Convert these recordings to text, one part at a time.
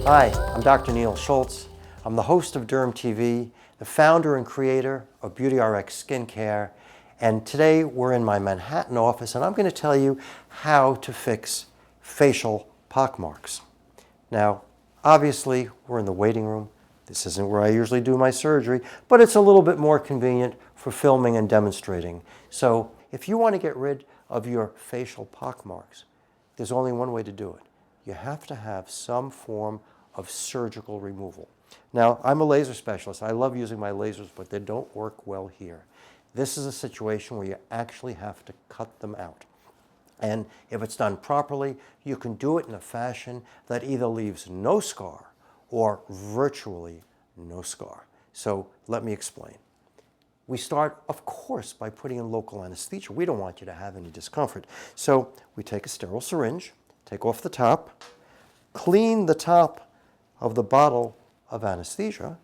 Hi, I'm Dr. Neal Schultz. I'm the host of Derm TV, the founder and creator of BeautyRx Skincare, and today we're in my Manhattan office and I'm going to tell you how to fix facial pockmarks. Now, obviously, we're in the waiting room. This isn't where I usually do my surgery, but it's a little bit more convenient for filming and demonstrating. So if you want to get rid of your facial pockmarks, there's only one way to do it. You have to have some form of surgical removal. Now, I'm a laser specialist. I love using my lasers, but they don't work well here. This is a situation where you actually have to cut them out. And if it's done properly, you can do it in a fashion that either leaves no scar or virtually no scar. So let me explain. We start, of course, by putting in local anesthesia. We don't want you to have any discomfort. So we take a sterile syringe, take off the top, clean the top of the bottle of anesthesia,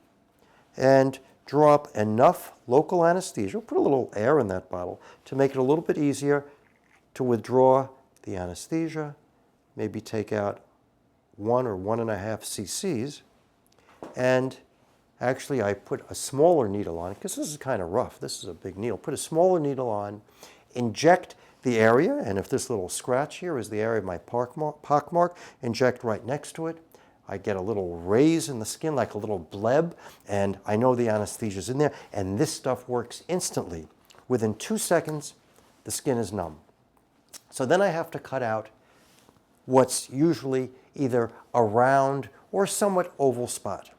and draw up enough local anesthesia, put a little air in that bottle to make it a little bit easier to withdraw the anesthesia, maybe take out 1 or 1.5 cc's, and actually I put a smaller needle on, because this is kind of rough, this is a big needle, put a smaller needle on, inject the area, and if this little scratch here is the area of my pockmark, inject right next to it. I get a little raise in the skin, like a little bleb, and I know the anesthesia's in there, and this stuff works instantly. Within 2 seconds, the skin is numb. So then I have to cut out what's usually either a round or somewhat oval spot.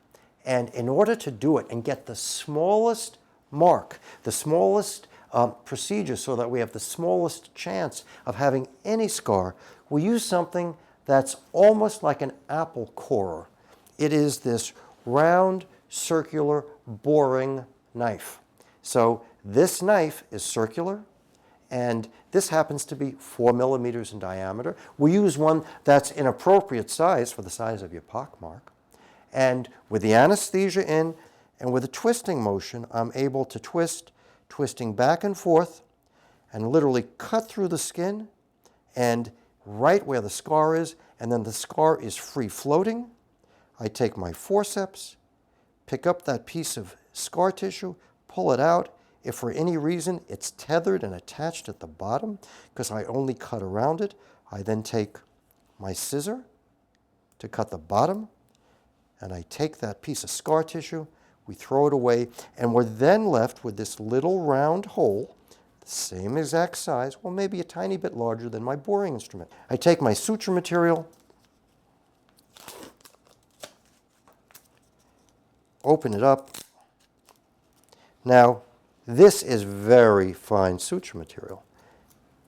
And in order to do it and get the smallest mark, the smallest procedure so that we have the smallest chance of having any scar, we use something that's almost like an apple corer. It is this round, circular, boring knife. So this knife is circular, and this happens to be 4 millimeters in diameter. We use one that's an appropriate size for the size of your pockmark. And with the anesthesia in and with a twisting motion, I'm able to twisting back and forth and literally cut through the skin and right where the scar is, and then the scar is free floating. I take my forceps, pick up that piece of scar tissue, pull it out. If for any reason it's tethered and attached at the bottom, because I only cut around it, I then take my scissor to cut the bottom, and I take that piece of scar tissue, we throw it away, and we're then left with this little round hole, the same exact size, well, maybe a tiny bit larger than my boring instrument. I take my suture material, open it up. Now, this is very fine suture material.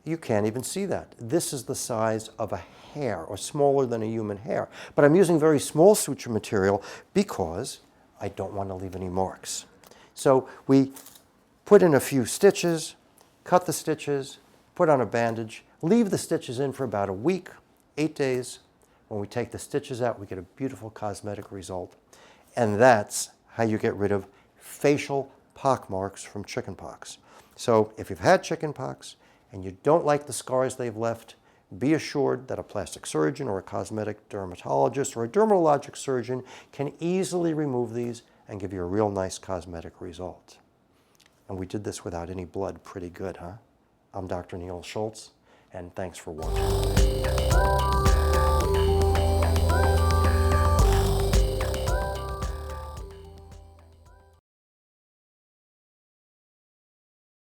You can't even see that. This is the size of a hair, or smaller than a human hair. But I'm using very small suture material because I don't want to leave any marks. So we put in a few stitches, cut the stitches, put on a bandage, leave the stitches in for about a week, 8 days. When we take the stitches out, we get a beautiful cosmetic result. And that's how you get rid of facial pockmarks from chickenpox. So if you've had chickenpox and you don't like the scars they've left, be assured that a plastic surgeon or a cosmetic dermatologist or a dermatologic surgeon can easily remove these and give you a real nice cosmetic result. And we did this without any blood. Pretty good, huh? I'm Dr. Neal Schultz, and thanks for watching.